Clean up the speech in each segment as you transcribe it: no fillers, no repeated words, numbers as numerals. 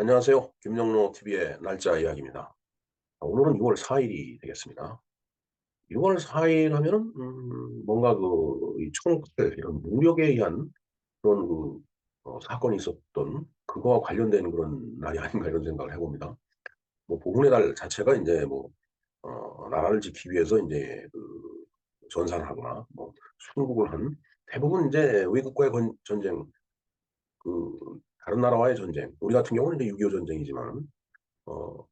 안녕하세요. 김영로 TV의 날짜 이야기입니다. 오늘은 6월 4일이 되겠습니다. 6월 4일 하면은 뭔가 이 총칼 이런 무력에 의한 그런 사건이 있었던 그거와 관련된 그런 날이 아닌가 이런 생각을 해봅니다. 뭐 보훈의 달 자체가 이제 뭐 나라를 지키기 위해서 이제 전사를 하거나 뭐 순국을 한 대부분 이제 외국과의 전쟁, 그 다른 나라와의 전쟁, 우리 같은 경우는 이제 6.25 전쟁이지만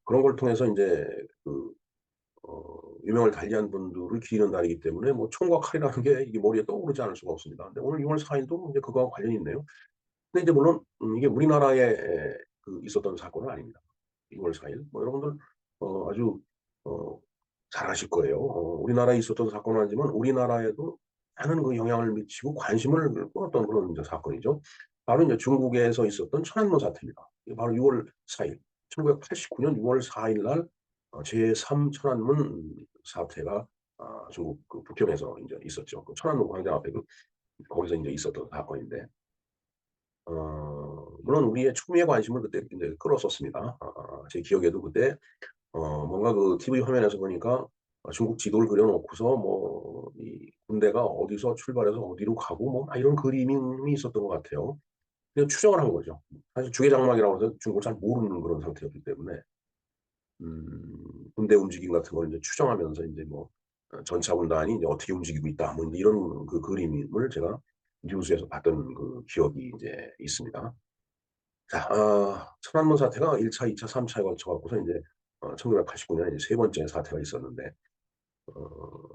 그런 걸 통해서 인제 유명을 달리한 분들을 기리는 날이기 때문에 뭐 총과 칼이라는 게 이게 머리에 떠오르지 않을 수가 없습니다. 근데 오늘 6월 4 일도 이제 그거와 관련이 있네요. 근데 이제 물론 이게 우리나라에 있었던 사건은 아닙니다. 6월 4 일. 뭐 여러분들 아주 어 잘 아실 거예요. 우리나라에 있었던 사건은 아니지만 우리나라에도 많은 영향을 미치고 관심을 끌었던 그런 이제 사건이죠. 바로 인제 중국에서 있었던 천안문 사태입니다. 이게 바로 6월 4 일, 1989년 6월 4일 날 제3 천안문 사태가 중국 북경에서 인제 있었죠. 그 천안문 광장 앞에 거기서 인제 있었던 사건인데 물론 우리의 추미애 관심을 그때 인제 끌었었습니다. 제 기억에도 그때 뭔가 TV 화면에서 보니까 중국 지도를 그려 놓고서 뭐 이 군대가 어디서 출발해서 어디로 가고 뭐 막 이런 그림이 있었던 것 같아요. 그냥 추정을 한 거죠. 사실 주계장막이라고 해서 중국을 잘 모르는 그런 상태였기 때문에 군대 움직임 같은 걸 인제 추정하면서 인제 뭐 전차 군단이 이제 어떻게 움직이고 있다 뭐 인제 이런 그림을 제가 뉴스에서 봤던 기억이 인제 있습니다. 자, 천안문 사태가 1 차, 2 차, 3 차에 걸쳐 갖고서 인제 1989 년에 이제 세 번째 사태가 있었는데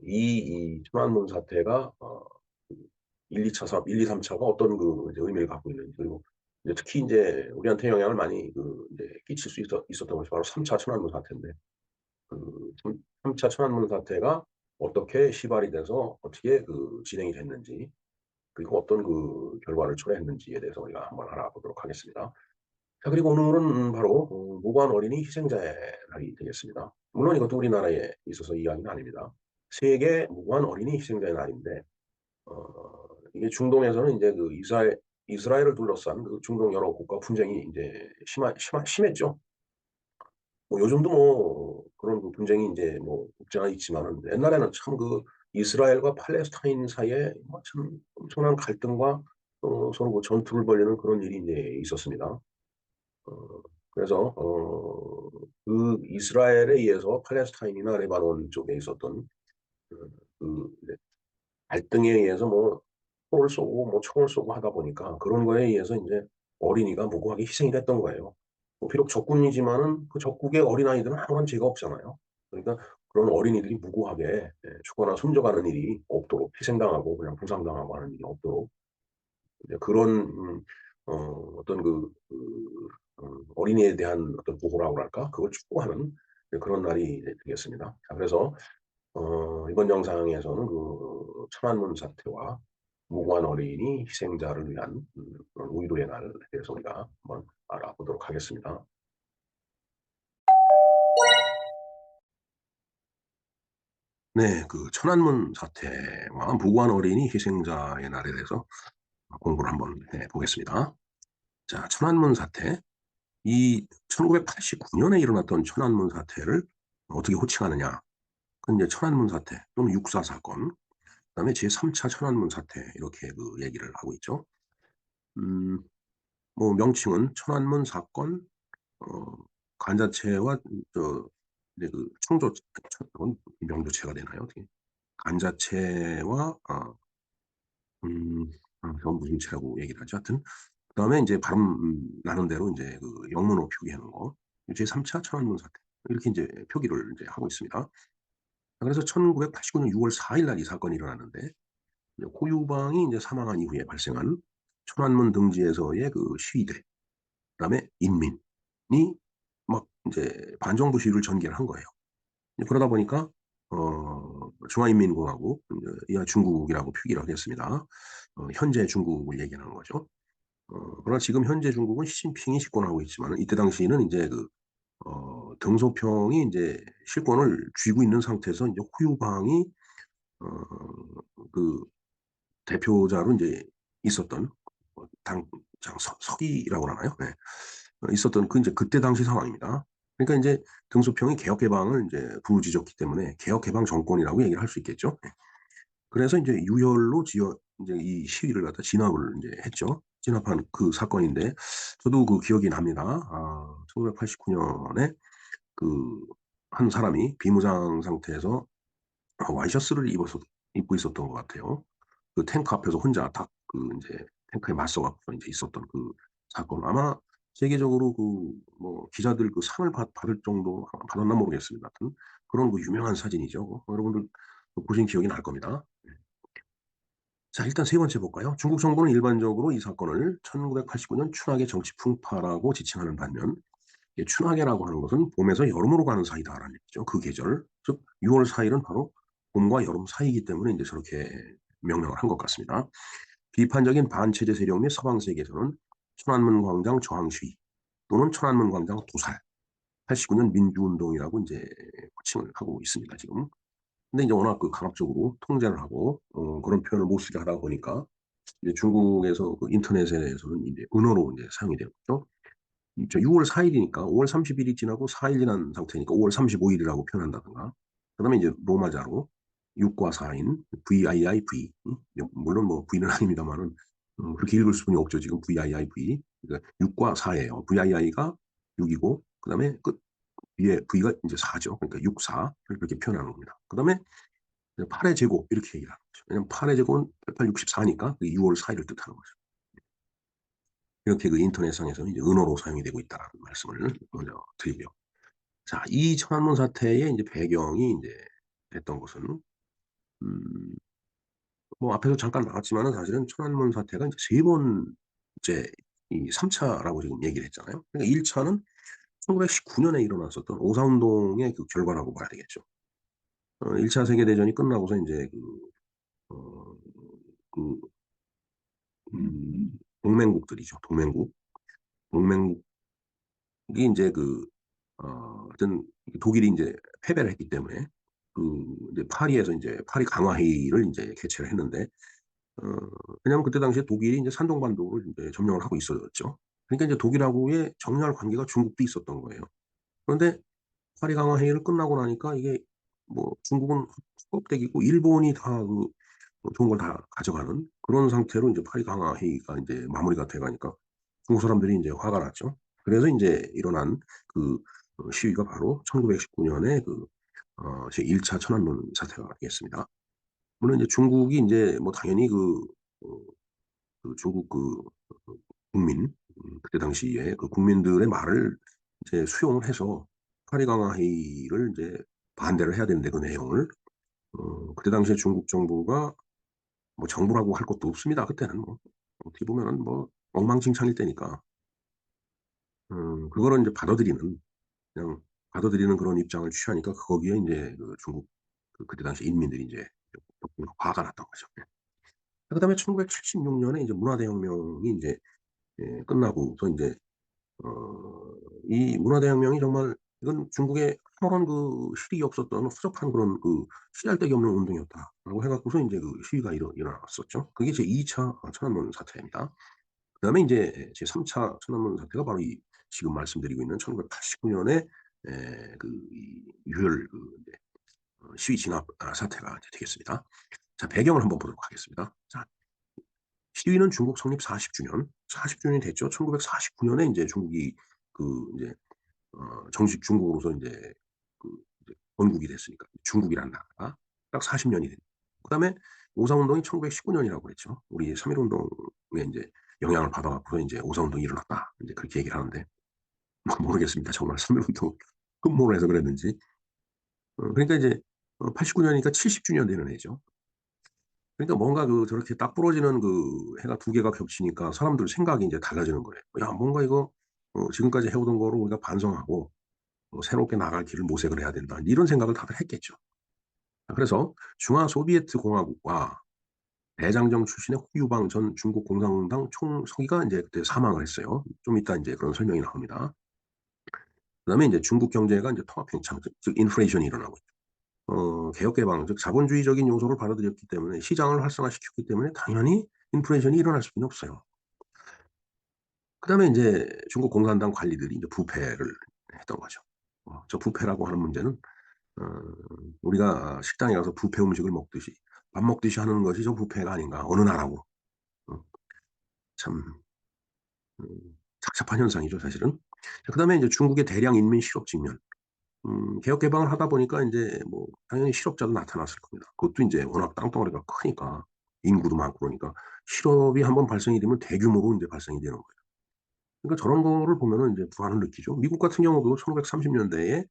이 천안문 사태가 그 1-2 차 사 1-2-3 차가 어떤 이제 의미를 갖고 있는지, 그리고 이제 특히 인제 우리한테 영향을 많이 이제 끼칠 수 있었던 것이 바로 3차 천안문 사태인데 삼 차 천안문 사태가 어떻게 시발이 돼서 어떻게 진행이 됐는지, 그리고 어떤 결과를 초래했는지에 대해서 우리가 한번 알아보도록 하겠습니다. 자, 그리고 오늘은 바로 무고한 어린이 희생자의 날이 되겠습니다. 물론 이것도 우리나라에 있어서 이야기는 아닙니다. 세계 무고한 어린이 희생자의 날인데 이게 중동에서는 인제 이스라엘을 둘러싼 중동 여러 국가 분쟁이 인제 심했죠. 뭐 요즘도 뭐 그런 분쟁이 인제 뭐 없지 않아 있지만은 옛날에는 참 이스라엘과 팔레스타인 사이에 뭐 참 엄청난 갈등과 서로 전투를 벌이는 그런 일이 인제 있었습니다. 그래서 이스라엘에 의해서 팔레스타인이나 레바논 쪽에 있었던 이제 갈등에 의해서 뭐 포를 쏘고 뭐 총을 쏘고 하다 보니까 그런 거에 의해서 인제 어린이가 무고하게 희생이 됐던 거예요. 뭐 비록 적군이지만은 그 적국의 어린아이들은 아무런 죄가 없잖아요. 그러니까 그런 어린이들이 무고하게 죽거나 숨져가는 일이 없도록, 희생당하고 그냥 부상당하고 하는 일이 없도록 이제 그런 어 어떤 어린이에 대한 어떤 보호라고 할까? 그걸 추구하는 이제 그런 날이 이제 되겠습니다. 자, 그래서 이번 영상에서는 천안문 사태와 무고한 어린이 희생자를 위한 그런 우이도의 날에 대해서 우리가 한번 알아보도록 하겠습니다. 네. 천안문 사태와 무고한 어린이 희생자의 날에 대해서 공부를 한번 해 보겠습니다. 자, 천안문 사태. 이 1989 년에 일어났던 천안문 사태를 어떻게 호칭하느냐. 그건 이제 천안문 사태 또는 육사 사건, 그다음에 제3 차 천안문 사태 이렇게 얘기를 하고 있죠. 음 뭐 명칭은 천안문 사건, 어 간자체와 이제 총조 명조체가 되나요? 어떻게? 간자체와 음 무슨 체라고 얘기를 하죠. 하여튼 그다음에 인제 발음 나는 대로 인제 영문으로 표기하는 거. 제3 차 천안문 사태 이렇게 인제 표기를 인제 하고 있습니다. 그래서 1989년 6월 4일 날 이 사건이 일어났는데, 이제 고유방이 인제 사망한 이후에 발생한 천안문 등지에서의 시위대, 그다음에 인민이 막 인제 반정부 시위를 전개를 한 거예요. 이제 그러다 보니까 중화인민공화국, 이하 중국이라고 표기를 하겠습니다. 현재 중국을 얘기하는 거죠. 그러나 지금 현재 중국은 시진핑이 집권하고 있지만은 이때 당시에는 인제 등소평이 인제 실권을 쥐고 있는 상태에서 인제 후유방이 어 그 대표자로 인제 있었던 당장 서기라고 하나요? 네. 있었던 그 이제 그때 당시 상황입니다. 그러니까 인제 등소평이 개혁개방을 인제 부르짖었기 때문에 개혁개방 정권이라고 얘기를 할 수 있겠죠. 예. 그래서 인제 유혈로 인제 이 시위를 갖다 진압을 인제 했죠. 진압한 그 사건인데 저도 그 기억이 납니다. 1989 년에 그 한 사람이 비무장 상태에서 와이셔츠를 입고 있었던 것 같아요. 그 탱크 앞에서 혼자 딱 그 인제 탱크에 맞서 갖고서 인제 있었던 그 사건. 아마 세계적으로 그 뭐 기자들 그 상을 받을 정도 받았나 모르겠습니다. 하여튼 그런 그 유명한 사진이죠. 여러분들 보신 기억이 날 겁니다. 자, 일단 세 번째 볼까요? 중국 정부는 일반적으로 이 사건을 1989년 춘하계 정치 풍파라고 지칭하는 반면, 이 춘하계라고 하는 것은 봄에서 여름으로 가는 사이다라는 얘기죠. 그 계절. 즉 6월 4 일은 바로 봄과 여름 사이이기 때문에 인제 저렇게 명명을 한 것 같습니다. 비판적인 반체제 세력 및 서방 세계에서는 천안문 광장 저항 시위 또는 천안문 광장 도살, 89년 민주운동이라고 인제 호칭을 하고 있습니다 지금. 근데 인제 워낙 그 강압적으로 통제를 하고 그런 표현을 못 쓰게 하다 보니까 이제 중국에서 그 인터넷에서는 인제 은어로 인제 사용이 되고 있죠. 6월 4 일이니까 5월 30 일이 지나고 4일 지난 상태니까 5월 35 일이라고 표현한다든가, 그다음에 이제 로마자로 6과 4인 VIIV, 물론 뭐 V는 아닙니다마는 그렇게 읽을 수는 없죠 지금 VIIV. 그러니까 6과 4 예요. VII가 6 이고 그다음에 끝 위에 V가 인제 4 죠. 그러니까 6, 4를 그렇게 표현하는 겁니다. 그다음에 이제 8의 제곱 이렇게 얘기를 하는 거죠. 왜냐하면 8의 제곱은 88, 64 니까 그 6월 4 일을 뜻하는 거죠. 이렇게 그 인터넷상에서는 이제 은어로 사용이 되고 있다라는 말씀을 먼저 드리고요. 자, 이 천안문 사태의 인제 배경이 인제 됐던 것은 음 뭐 앞에서 잠깐 나왔지만은 사실은 천안문 사태가 인제 세 번째 이 3 차라고 지금 얘기를 했잖아요. 그러니까 1 차는 1919 년에 일어났었던 오사운동의 그 결과라고 봐야 되겠죠. 1차 세계 대전이 끝나고서 인제 어 그 동맹국들이죠. 동맹국이 인제 하여튼 독일이 인제 패배를 했기 때문에 이제 파리에서 인제 파리 강화 회의를 인제 개최를 했는데 어 왜냐하면 그때 당시에 독일이 인제 산동반도를 인제 점령을 하고 있었죠. 그러니까 인제 독일하고의 정렬 관계가 중국도 있었던 거예요. 그런데 파리 강화 회의를 끝나고 나니까 이게 뭐 중국은 헛되기고 일본이 다 좋은 걸 다 가져가는 그런 상태로 인제 파리 강화 회의가 인제 마무리가 돼 가니까 중국 사람들이 인제 화가 났죠. 그래서 인제 일어난 그 시위가 바로 1919 년에 제1차 천안문 사태가 되겠습니다. 물론 이제 중국이 인제 뭐 당연히 어 중국 국민, 그때 당시에 그 국민들의 말을 이제 수용을 해서 파리 강화 회의를 인제 반대를 해야 되는데 그 내용을 그때 당시에 중국 정부가 뭐 정부라고 할 것도 없습니다. 그때는 뭐 어떻게 보면은 뭐 엉망진창일 때니까 그거를 인제 그냥 받아들이는 그런 입장을 취하니까 거기에 인제 중국 그때 당시 인민들이 인제 화가 났던 거죠. 예. 그다음에 1976 년에 이제 문화대혁명이 인제 끝나고서 인제 이 문화대혁명이 정말 이건 중국에 아무런 실익이 없었던 허접한 그런 '씨알데기 없는 운동이었다.'라고 해 갖고서 인제 시위가 일어났었죠. 그게 제2 차 천안문 사태입니다. 그다음에 인제 제3 차 천안문 사태가 바로 이 지금 말씀드리고 있는 1989 년에 이 유혈 인제 시위 진압 사태가 이제 되겠습니다. 자, 배경을 한번 보도록 하겠습니다. 자, 시위는 중국 성립 40 주년, 40 주년이 됐죠. 1949 년에 인제 중국이 인제 정식 중국으로서 인제 그 이제 건국이 됐으니까 중국이라는 나라가 딱 40 년이 된. 그다음에 오사운동이 1919 년이라고 그랬죠. 우리 3.1 운동에 인제 영향을 받아 갖고서 인제 오사운동이 일어났다. 인제 그렇게 얘기를 하는데 뭐 모르겠습니다. 정말 3.1 운동을 음모로 해서 그랬는지. 그러니까 이제 89 년이니까 70 주년 되는 해죠. 그러니까 뭔가 저렇게 딱 부러지는 해가 두 개가 겹치니까 사람들 생각이 인제 달라지는 거예요. '야, 뭔가 이거 지금까지 해 오던 거를 우리가 반성하고 새롭게 나갈 길을 모색을 해야 된다.' 이런 생각을 다들 했겠죠. 그래서 중화 소비에트 공화국과 대장정 출신의 후유방 전 중국 공산당 총서기가 인제 그때 사망을 했어요. 좀 이따 인제 그런 설명이 나옵니다. 그다음에 인제 중국 경제가 인제 통합팽창, 즉 인플레이션이 일어나고 있죠. 개혁 개방, 즉 자본주의적인 요소를 받아들였기 때문에 시장을 활성화시켰기 때문에 당연히 인플레이션이 일어날 수밖에 없어요. 그다음에 인제 중국 공산당 관리들이 인제 부패를 했던 거죠. 저 부패라고 하는 문제는 어 우리가 식당에 가서 뷔페 음식을 먹듯이 밥 먹듯이 하는 것이 저 부패가 아닌가 어느 나라고. 어 참 착잡한 현상이죠 사실은. 자 그다음에 인제 중국의 대량 인민 실업 직면. 개혁 개방을 하다 보니까 인제 뭐 당연히 실업자도 나타났을 겁니다. 그것도 인제 워낙 땅덩어리가 크니까 인구도 많고 그러니까 실업이 한번 발생이 되면 대규모로 인제 발생이 되는 거예요. 그러니까 저런 거를 보면은 인제 불안을 느끼죠. 미국 같은 경우도 1930 년대에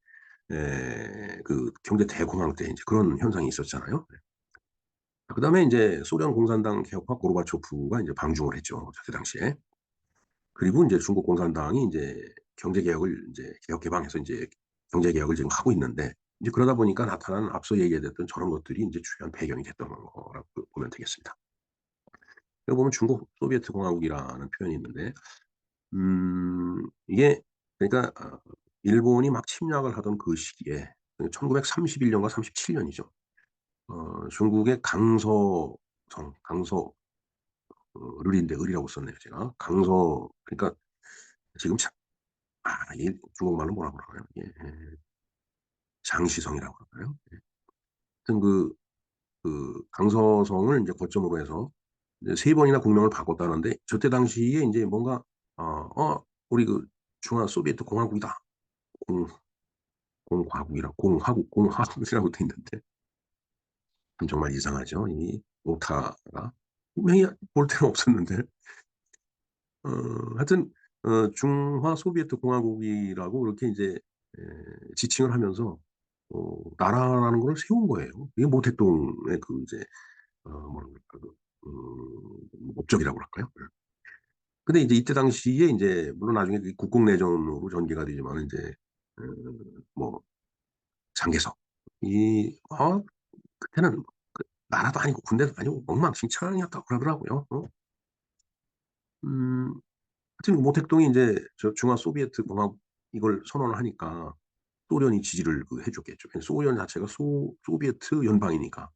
그 경제 대공황 때 인제 그런 현상이 있었잖아요. 네. 그다음에 인제 소련 공산당 개혁파 고르바초프가 인제 방중을 했죠, 저때 당시에. 그리고 인제 중국 공산당이 인제 경제 개혁을 인제 개혁 개방해서 인제 경제 개혁을 지금 하고 있는데 이제 그러다 보니까 나타난 앞서 얘기했던 저런 것들이 인제 주요한 배경이 됐던 거라고 보면 되겠습니다. 여기 보면 중국 소비에트 공화국이라는 표현이 있는데 이게 그러니까 일본이 막 침략을 하던 그 시기에 1931 년과 37 년이죠. 중국의 강서성 강서 을인데 을이라고 썼네요 제가. 강서 그러니까 지금 이게 중국말로 뭐라고 그러나요? 예 장시성이라고 그러나요? 예. 하여튼 강서성을 인제 거점으로 해서 이제 3 번이나 국명을 바꿨다는데 저때 당시에 인제 뭔가 어 우리 중화 소비에트 공화국이다. 공 공화국이라고 돼 있는데 정말 이상하죠. 이 오타가 분명히 볼 데는 없었는데 하여튼 중화 소비에트 공화국이라고 그렇게 인제 지칭을 하면서 나라라는 거를 세운 거예요. 이게 모택동의 그 이제 뭐라 그럴까 업적이라고 그럴까요? 예. 근데 인제 이때 당시에 인제 물론 나중에 그게 국共내전으로 전개가 되지만은 인제 뭐 장개석 이 그때는 나라도 아니고 군대도 아니고 엉망진창이었다고 그러더라고요. 음 하여튼 모택동이 인제 저 중화 소비에트 공화국 이걸 선언을 하니까 소련이 지지를 해 줬겠죠. 소련 자체가 소비에트 연방이니까.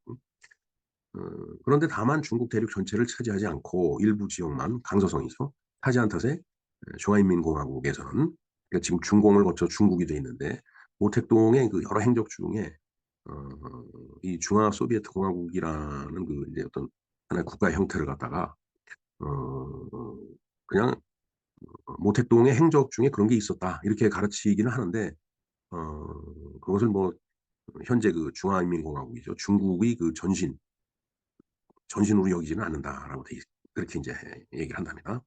그런데 다만 중국 대륙 전체를 차지하지 않고 일부 지역만 강서성이죠. 차지한 탓에 중화인민공화국에서는 그러니까 지금 중공을 거쳐 중국이 돼 있는데 모택동의 그 여러 행적 중에 어 이 중화 소비에트 공화국이라는 그 이제 어떤 하나의 국가의 형태를 갖다가 어 그냥 '모택동의 행적 중에 그런 게 있었다.' 이렇게 가르치기는 하는데 그것을 뭐 현재 그 중화인민공화국이죠. 중국의 그 전신으로 여기지는 않는다라고 돼 그렇게 인제 얘기를 한답니다.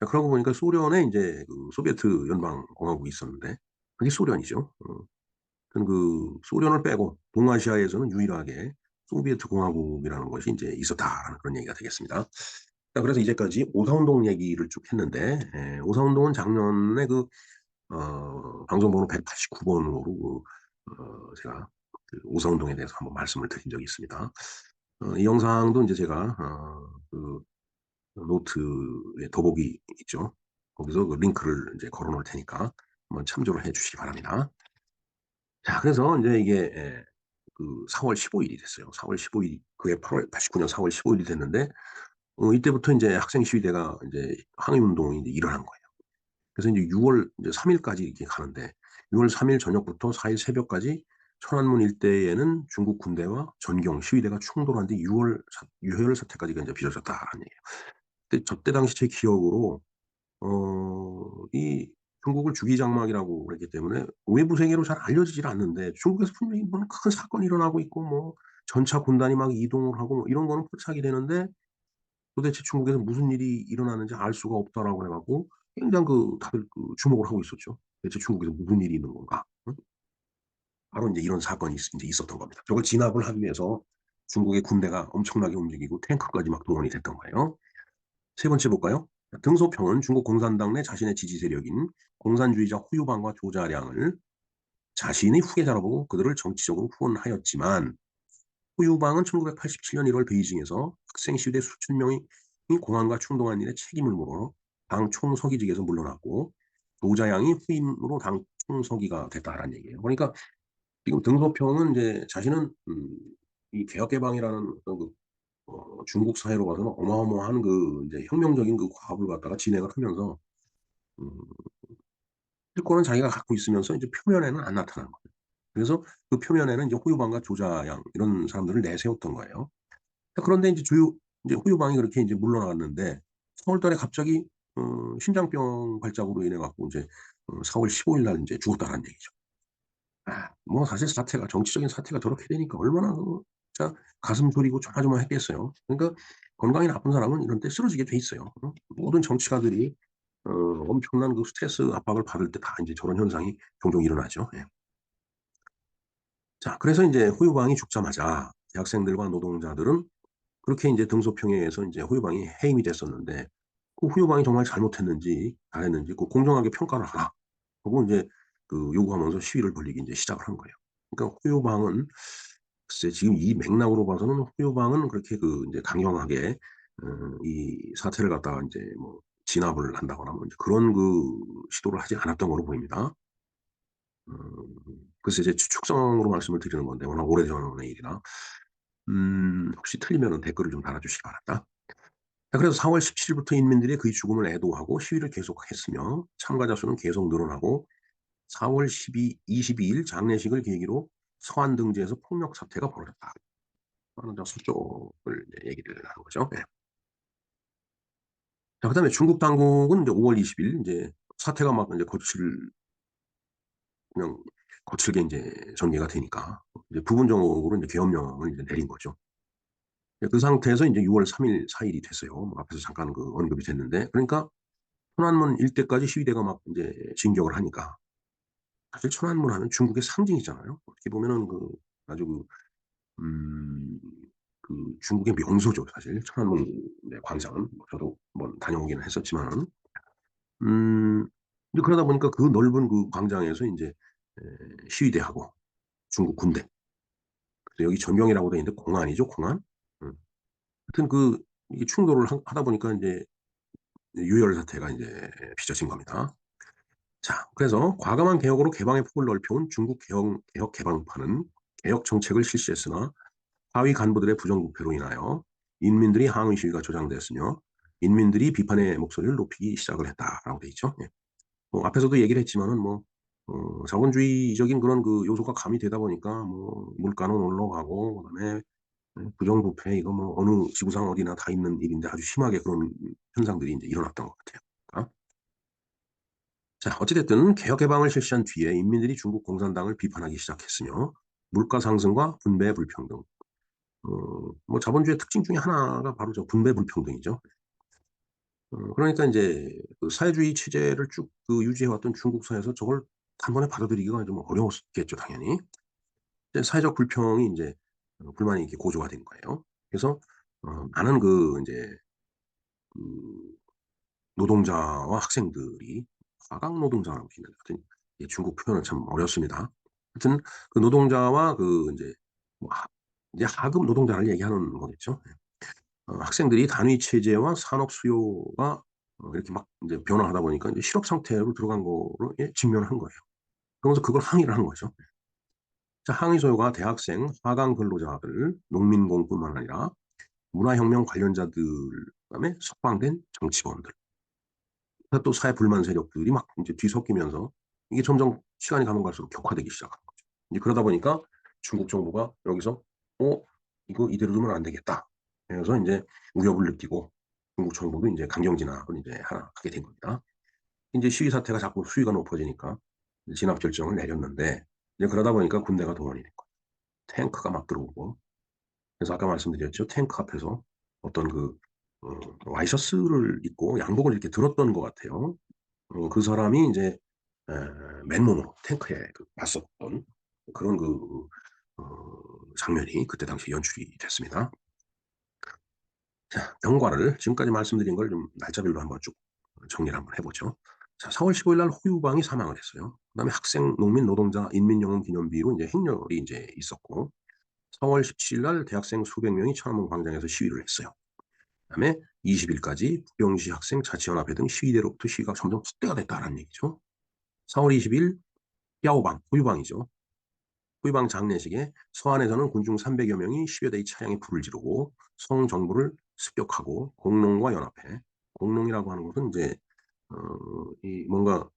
그러고 보니까 소련에 인제 그 소비에트 연방 공화국이 있었는데 그게 소련이죠. 하여튼 소련을 빼고 동아시아에서는 유일하게 소비에트 공화국이라는 것이 인제 있었다라는 그런 얘기가 되겠습니다. 자 그래서 이제까지 오사운동 얘기를 쭉 했는데 오사운동은 작년에 방송 번호 189 번으로 제가 오사운동에 대해서 한번 말씀을 드린 적이 있습니다. 이 영상도 인제 제가 노트에 더보기 있죠. 거기서 그 링크를 인제 걸어 놓을 테니까 한번 참조를 해 주시기 바랍니다. 자 그래서 인제 이게 4월 15 일이 됐어요. 4월 15 일 그해 8월 89년 4월 15 일이 됐는데 이때부터 인제 학생 시위대가 인제 항의 운동이 인제 일어난 거예요. 그래서 인제 6월 이제 3 일까지 이렇게 가는데 6월 3일 저녁부터 4일 새벽까지 천안문 일대에는 중국 군대와 전경 시위대가 충돌한 뒤 6월 유혈 사태까지가 인제 빚어졌다라는 얘기예요. 근데 저때 당시 제 기억으로 이 중국을 주기장막이라고 그랬기 때문에 외부 세계로 잘 알려지질 않는데 중국에서 분명히 무슨 큰 사건이 일어나고 있고 뭐 전차 군단이 막 이동을 하고 뭐 이런 거는 포착이 되는데 도대체 중국에서 무슨 일이 일어나는지 알 수가 없다라고 그래 갖고 굉장히 다들 주목을 하고 있었죠. '대체 중국에서 무슨 일이 있는 건가?' 바로 인제 이런 사건이 인제 있었던 겁니다. 저걸 진압을 하기 위해서 중국의 군대가 엄청나게 움직이고 탱크까지 막 동원이 됐던 거예요. 세 번째 볼까요? 등소평은 중국 공산당 내 자신의 지지 세력인 공산주의자 후유방과 조자량을 자신의 후계자로 보고 그들을 정치적으로 후원하였지만 후유방은 1987년 1월 베이징에서 학생 시위대 수천 명이 공안과 충돌한 일에 책임을 물어 당 총서기직에서 물러났고 조자양이 후임으로 당 총서기가 됐다라는 얘기예요. 그러니까 지금 등소평은 인제 자신은 이 개혁 개방이라는 어떤 중국 사회로 봐서는 어마어마한 그 이제 혁명적인 그 과업을 갖다가 진행을 하면서 음 실권은 자기가 갖고 있으면서 이제 표면에는 안 나타나는 거예요. 그래서 그 표면에는 이제 호유방과 조자양 이런 사람들을 내세웠던 거예요. 그런데 인제 이제 호유방이 그렇게 인제 물러나갔는데 4월 달에 갑자기 심장병 발작으로 인해 갖고 인제 4월 15일 날 인제 죽었다라는 얘기죠. 뭐 사실 사태가 정치적인 사태가 저렇게 되니까 얼마나 진짜 가슴 졸이고 조마조마했겠어요. 그러니까 건강이 나쁜 사람은 이런 때 쓰러지게 돼 있어요. 모든 정치가들이 어 엄청난 그 스트레스 압박을 받을 때 다 인제 저런 현상이 종종 일어나죠. 예. 자 그래서 인제 호유방이 죽자마자 대학생들과 노동자들은 그렇게 인제 등소평의에서 인제 호유방이 해임이 됐었는데 그 호유방이 정말 잘못했는지 잘했는지 그 공정하게 평가를 하라. 하고 인제 그 요구하면서 시위를 벌이기 인제 시작을 한 거예요. 그러니까 호유방은 글쎄 지금 이 맥락으로 봐서는 호유방은 그렇게 그 인제 강경하게 이 사태를 갖다가 인제 뭐 진압을 한다거나 뭐 인제 그런 그 시도를 하지 않았던 걸로 보입니다. 글쎄 제 추측성으로 말씀을 드리는 건데 워낙 오래전의 일이라 혹시 틀리면은 댓글을 좀 달아 주시기 바랍니다. 자 그래서 4월 17 일부터 인민들이 그의 죽음을 애도하고 시위를 계속했으며 참가자 수는 계속 늘어나고 4월 22일 장례식을 계기로 서안 등지에서 폭력 사태가 벌어졌다. 하는 서쪽을 이제 얘기를 하는 거죠. 예. 자 그다음에 중국 당국은 이제 5월 20일 인제 사태가 막 인제 그냥 거칠게 인제 전개가 되니까 이제 부분적으로 인제 계엄령을 이제 내린 거죠. 그 상태에서 인제 6월 3일 4 일이 됐어요. 뭐 앞에서 잠깐 그 언급이 됐는데 그러니까 천안문 일대까지 시위대가 막 인제 진격을 하니까 사실 천안문 하면 중국의 상징이잖아요. 어떻게 보면은 그 아주 음 중국의 명소죠 사실 천안문 네 광장은. 뭐 저도 한번 다녀오기는 했었지만은. 음 이제 그러다 보니까 그 넓은 그 광장에서 인제 시위대하고 중국 군대 그래서 여기 전경이라고 돼 있는데 공안이죠 공안. 하여튼 이게 충돌을 하다 보니까 인제 유혈 사태가 인제 빚어진 겁니다. 자 그래서 과감한 개혁으로 개방의 폭을 넓혀온 중국 개혁 개방파는 개혁 정책을 실시했으나 하위 간부들의 부정부패로 인하여 인민들이 항의 시위가 조장되었으며 인민들이 비판의 목소리를 높이기 시작을 했다라고 돼 있죠. 예. 뭐 앞에서도 얘기를 했지만은 뭐 자본주의적인 그런 그 요소가 가미되다 보니까 뭐 물가는 올라가고 그다음에 부정부패 이거 뭐 어느 지구상 어디나 다 있는 일인데 아주 심하게 그런 현상들이 인제 일어났던 것 같아요. 그러니까 자 어찌 됐든 개혁 개방을 실시한 뒤에 인민들이 중국 공산당을 비판하기 시작했으며 물가 상승과 분배 불평등 뭐 자본주의의 특징 중에 하나가 바로 저 분배 불평등이죠. 그러니까 인제 그 사회주의 체제를 쭉 그 유지해 왔던 중국 사회에서 저걸 단번에 받아들이기가 좀 어려웠겠죠 당연히. 이제 사회적 불평이 인제 불만이 이렇게 고조가 된 거예요. 그래서 많은 그 인제 그 노동자와 학생들이 화강 노동자라고 있는데 하여튼 이 중국 표현은 참 어렵습니다. 하여튼 그 노동자와 그 인제 뭐 이제 하급 노동자를 얘기하는 거겠죠. 예. 학생들이 단위 체제와 산업 수요가 이렇게 막 인제 변화하다 보니까 인제 실업 상태로 들어간 거를 예 직면을 한 거예요. 그러면서 그걸 항의를 한 거죠. 자 항의 소요가 대학생, 하강 근로자들, 농민공뿐만 아니라 문화혁명 관련자들 그다음에 석방된 정치범들 또 사회 불만 세력들이 막 인제 뒤섞이면서 이게 점점 시간이 가면 갈수록 격화되기 시작한 거죠. 이제 그러다 보니까 중국 정부가 여기서 '어 이거 이대로 두면 안 되겠다.' 그래서 인제 위협을 느끼고 중국 정부도 인제 강경 진압을 인제 하게 된 겁니다. 인제 시위 사태가 자꾸 수위가 높아지니까 이제 진압 결정을 내렸는데 이제 그러다 보니까 군대가 동원이 된 거예요. 탱크가 막 들어오고 그래서 아까 말씀드렸죠. 탱크 앞에서 어떤 와이셔츠를 입고 양복을 이렇게 들었던 것 같아요. 그 사람이 인제 에 맨몸으로 탱크에 맞섰던 그런 장면이 그때 당시에 연출이 됐습니다. 자 병과를 지금까지 말씀드린 걸 좀 날짜별로 한번 쭉 정리를 한번 해 보죠. 자 4월 15일 날 호유방이 사망을 했어요. 그다음에 학생, 농민, 노동자 인민영웅 기념비로 인제 행렬이 인제 있었고 4월 17일 날 대학생 수백 명이 천안문 광장에서 시위를 했어요. 그다음에 20 일까지 부경시 학생 자치연합회 등 시위대로부터 시위가 점점 확대가 됐다라는 얘기죠. 4월 20일 랴오방, 호유방이죠. 후이방 장례식에 서한에서는 군중 300여 명이 10여 대의 차량에 불을 지르고 성정부를 습격하고 공농과 연합해. 공농이라고 하는 것은 이제 이 어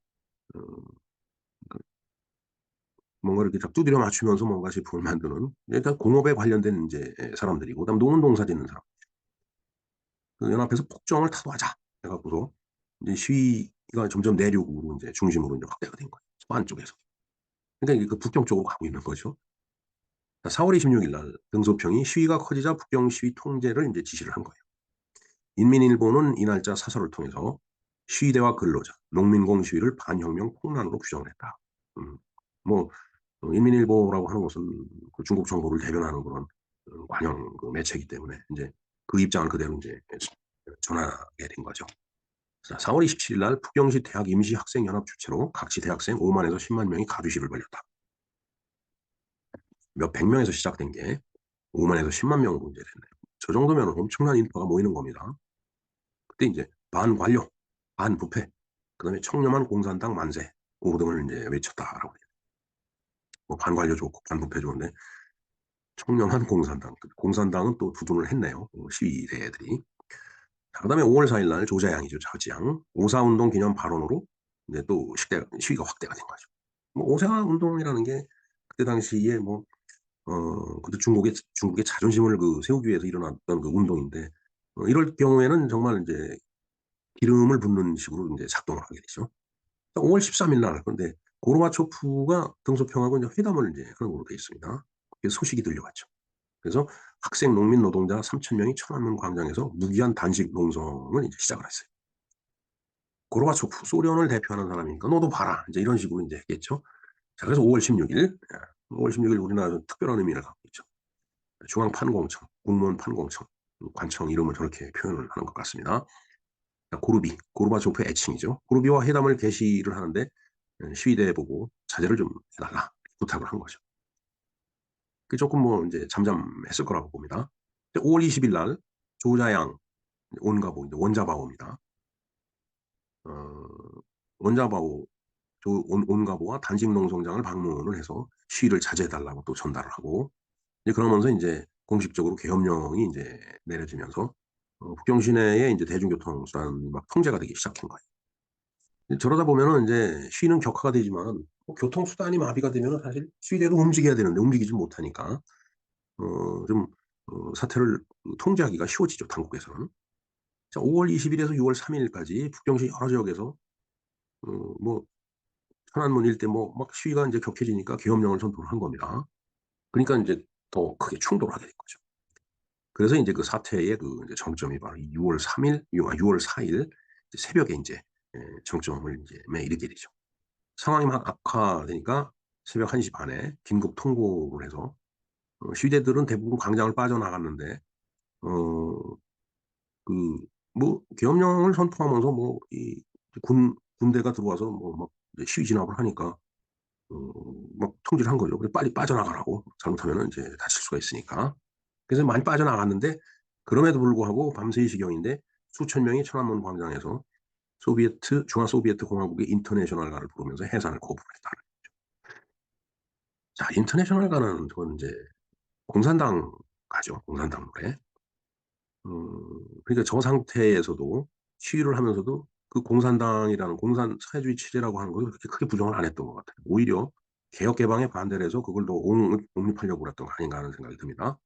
그 뭔가 이렇게 딱 두드려 맞추면서 뭔가 제품을 만드는, 그러니까 공업에 관련된 인제 사람들이고, 그다음에 농사 짓는 사람. 그 연합해서 "폭정을 타도하자." 해 갖고서 이제 시위가 점점 내륙으로 인제 중심으로 인제 확대가 된 거예요, 서안 쪽에서. 그러니까 이게 그 북경 쪽으로 가고 있는 거죠. 4월 26일 날 등소평이 시위가 커지자 북경 시위 통제를 인제 지시를 한 거예요. 인민일보는 이 날짜 사설을 통해서 시위대와 근로자, 농민공 시위를 반혁명 폭란으로 규정을 했다. 음. 뭐 인민일보라고 하는 것은 그 중국 정부를 대변하는 그런 관영 그 매체이기 때문에 인제 그 입장을 그대로 인제 전하게 된 거죠. 자, 4월 27일 날 북경시 대학 임시학생연합 주최로 각지 대학생 5만에서 10만 명이 가두시를 벌였다. 몇백 명에서 시작된 게 5만에서 10만 명으로 인제 됐네요. 저 정도면은 엄청난 인파가 모이는 겁니다. 그때 인제 "반관료, 반부패, 그다음에 청렴한 공산당 만세." 고 등을 인제 외쳤다라고 해요. 뭐 반관료 좋고 반부패 좋은데 청렴한 공산당. 그 공산당은 또 두둔을 했네요, 시위대들이. 자, 그다음에 5월 4일 날 조자양이죠, 조지양. 5.4 운동 기념 발언으로 이제 또 시위가 확대가 된 거죠. 뭐 5.4 운동이라는 게 그때 당시에 뭐 그때 중국의 자존심을 그 세우기 위해서 일어났던 그 운동인데, 이럴 경우에는 정말 인제 기름을 붓는 식으로 인제 작동을 하게 되죠. 5월 13일 날 근데 고르바초프가 등소평하고 인제 회담을 인제 하는 걸로 돼 있습니다. 그게 소식이 들려왔죠. 그래서 학생, 농민, 노동자 3천 명이 천안문 광장에서 무기한 단식 농성을 인제 시작을 했어요. 고르바초프 소련을 대표하는 사람이니까 "너도 봐라." 인제 이런 식으로 인제 했겠죠. 자, 그래서 5월 16일, 5월 16일 우리나라에서 특별한 의미를 갖고 있죠. 중앙판공청, 공무원 판공청, 관청 이름을 저렇게 표현을 하는 것 같습니다. 자, 고르바초프의 애칭이죠. 고르비와 회담을 개시를 하는데 시위대 보고 자제를 좀 해 달라 부탁을 한 거죠. 그게 쪼끔 뭐 인제 잠잠했을 거라고 봅니다. 5월 20일 날 조자양 온가보 인제 원자바오입니다. 어 원자바오 온가보와 단식 농성장을 방문을 해서 시위를 자제해 달라고 또 전달을 하고, 이제 그러면서 인제 공식적으로 계엄령이 인제 내려지면서 북경 시내의 인제 대중교통 수단이 막 통제가 되기 시작한 거예요. 이제 저러다 보면은 인제 시위는 격화가 되지만은 교통수단이 마비가 되면은 사실 시위대도 움직여야 되는데 움직이지 못하니까 좀 사태를 통제하기가 쉬워지죠, 당국에서는. 자, 5월 20일 일에서 6월 3일 일까지 북경시 여러 지역에서 뭐 천안문 일대 뭐 막 시위가 인제 격해지니까 계엄령을 선포를 한 겁니다. 그러니까 인제 더 크게 충돌을 하게 된 거죠. 그래서 인제 그 사태의 그 인제 정점이 바로 이 6월 3일 6월 4일 이제 새벽에 인제 정점을 인제 에 이르게 되죠. 상황이 막 악화되니까 새벽 1시 반에 긴급 통보를 해서 시위대들은 대부분 광장을 빠져나갔는데 어 그 뭐 계엄령을 선포하면서 뭐 이 군대가 들어와서 뭐 막 이제 시위 진압을 하니까 막 통지를 한 거죠. 그래서 빨리 빠져나가라고. 잘못하면은 이제 다칠 수가 있으니까. 그래서 많이 빠져나갔는데 그럼에도 불구하고 밤 3 시경인데 수천 명이 천안문 광장에서 중화 소비에트 공화국의 인터내셔널가를 부르면서 해산을 거부를 했다는. 자, 인터내셔널가는 그건 인제 공산당 가죠. 공산당 노래. 그러니까 저 상태에서도 시위를 하면서도 그 공산당이라는 공산 사회주의 체제라고 하는 걸 그렇게 크게 부정을 안 했던 것 같아요. 오히려 개혁 개방에 반대를 해서 그걸 더 옹립하려고 그랬던 거 아닌가 하는 생각이 듭니다.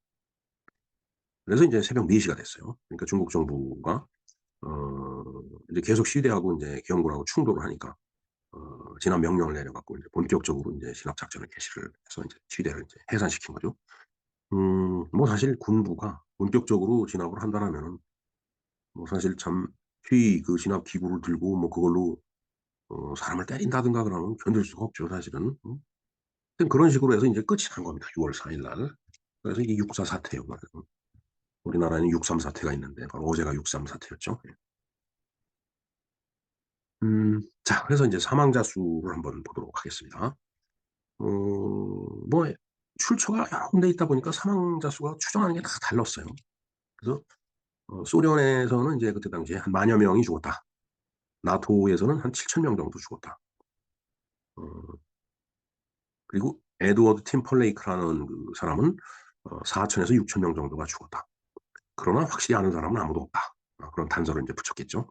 그래서 인제 새벽 4 시가 됐어요. 그러니까 중국 정부가 어 이제 계속 시위대하고 인제 계엄군하고 충돌을 하니까 진압 명령을 내려 갖고 이제 본격적으로 인제 진압 작전을 개시를 해서 인제 시위대를 인제 해산시킨 거죠. 뭐 사실 군부가 본격적으로 진압을 한다라면은 뭐 사실 참 휘 그 진압 기구를 들고 뭐 그걸로 사람을 때린다든가 그러면 견딜 수가 없죠, 사실은. 하여튼 그런 식으로 해서 인제 끝이 난 겁니다, 6월 4일 날. 그래서 이게 6.4 사태예요. 우리나라에는 6.3 사태가 있는데 바로 어제가 6.3 사태였죠. 예. 자, 그래서 인제 사망자 수를 한번 보도록 하겠습니다. 뭐 출처가 여러 군데 있다 보니까 사망자 수가 추정하는 게 다 달랐어요. 그래서 소련에서는 인제 그때 당시에 한 10,000여 명이 죽었다. 나토에서는 한 7,000명 정도 죽었다. 어 그리고 에드워드 팀펄레이크라는 그 사람은 4천에서 6천 명 정도가 죽었다. 그러나 확실히 아는 사람은 아무도 없다. 그런 단서를 인제 붙였겠죠.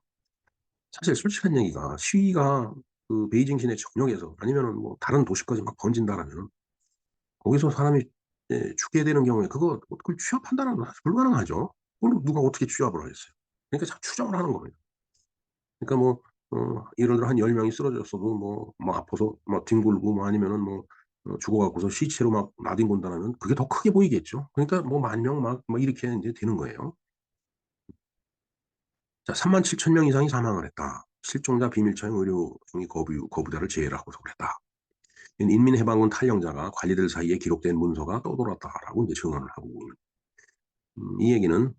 사실 솔직한 얘기가 시위가 그 베이징 시내 전역에서 아니면은 뭐 다른 도시까지 막 번진다라면은 거기서 사람이 예 죽게 되는 경우에 그걸 취합한다는 건 사실 불가능하죠. 그걸 누가 어떻게 취합을 하겠어요. 그러니까 자꾸 추정을 하는 겁니다. 그러니까 뭐 예를 들어 한 10 명이 쓰러졌어도 뭐 아파서 막 뒹굴고 뭐 아니면은 뭐 죽어 갖고서 시체로 막 나뒹군다라면 그게 더 크게 보이겠죠. 그러니까 뭐 10,000명 막 이렇게 인제 되는 거예요. 자 37,000명 이상이 사망을 했다. 실종자 비밀처형 의료 중위 거부자를 제외를 하고서 그랬다. 인민해방군 탈영자가 관리들 사이에 기록된 문서가 떠돌았다라고 인제 증언을 하고 있는 이 얘기는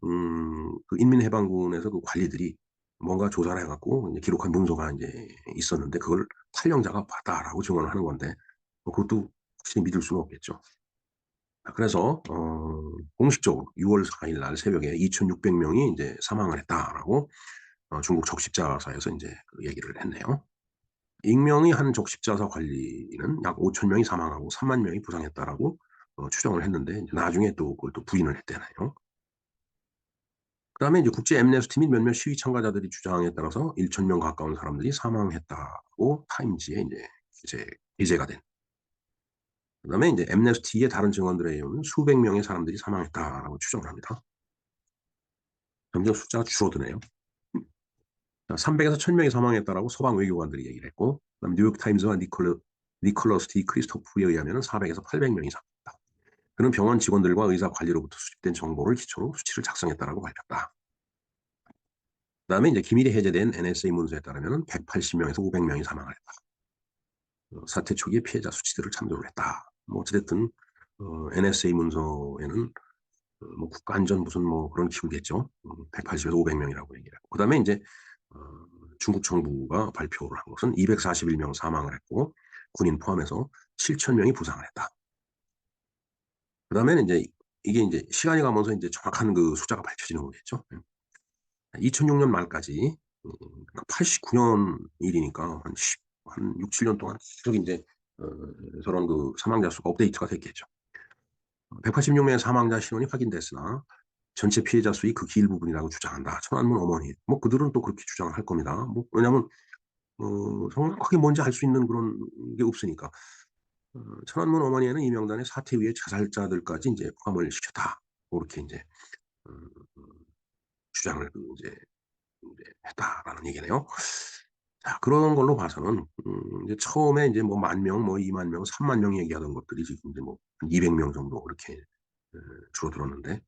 그 인민해방군에서 그 관리들이 뭔가 조사를 해 갖고 이제 기록한 문서가 인제 있었는데 그걸 "탈영자가 봤다."라고 증언을 하는 건데 그것도 확실히 믿을 수는 없겠죠. 그래서 공식적으로 6월 4일 날 새벽에 "2,600 명이 인제 사망을 했다."라고 중국 적십자사에서 인제 그 얘기를 했네요. 익명의 한 적십자사 관리는 약 5천 명이 사망하고 3만 명이 부상했다라고 추정을 했는데 이제 나중에 또 그걸 또 부인을 했대요. 그다음에 이제 국제 앰네스티 및 몇몇 시위 참가자들이 주장에 따라서 1천 명 가까운 사람들이 사망했다고 타임지에 인제 이제 기재가 된. 그다음에 인제 앰네스티의 다른 증언들에 의하면 수백 명의 사람들이 사망했다라고 추정을 합니다. 점점 숫자가 줄어드네요. 자 300에서 1,000 명이 사망했다라고 서방 외교관들이 얘기를 했고 그다음에 뉴욕 타임즈와 니콜러스 디 크리스토프에 의하면은 400에서 800 명이 사망했다. 그는 병원 직원들과 의사 관리로부터 수집된 정보를 기초로 수치를 작성했다라고 밝혔다. 그다음에 인제 기밀이 해제된 NSA 문서에 따르면은 180 명에서 500 명이 사망을 했다. 사태 초기에 피해자 수치들을 참조를 했다. 뭐 어찌 됐든 NSA 문서에는 뭐 국가안전 무슨 뭐 그런 기구겠죠. 180에서 500 명이라고 얘기를 했고 그다음에 인제 어 중국 정부가 발표를 한 것은 241명 사망을 했고 군인 포함해서 7천 명이 부상을 했다. 그다음에는 인제 이게 인제 시간이 가면서 인제 정확한 그 숫자가 밝혀지는 거겠죠. 2006년 말까지 그러니까 89년 일이니까 한 6-7년 동안 계속 인제 어 저런 그 사망자 수가 업데이트가 됐겠죠. 186 명의 사망자 신원이 확인됐으나 전체 피해자 수의 극히 일부분이라고 주장한다. 천안문 어머니. 뭐 그들은 또 그렇게 주장을 할 겁니다. 뭐 왜냐하면 정확하게 뭔지 알 수 있는 그런 게 없으니까. 천안문 어머니에는 이 명단에 사퇴 후에 자살자들까지 인제 포함을 시켰다. 고렇게 인제 음 주장을 그 인제 했다라는 얘기네요. 자 그런 걸로 봐서는 이제 처음에 인제 뭐 10,000 명 뭐 20,000 명 30,000 명 얘기하던 것들이 지금 이제 뭐 한 200명 정도 그렇게 줄어들었는데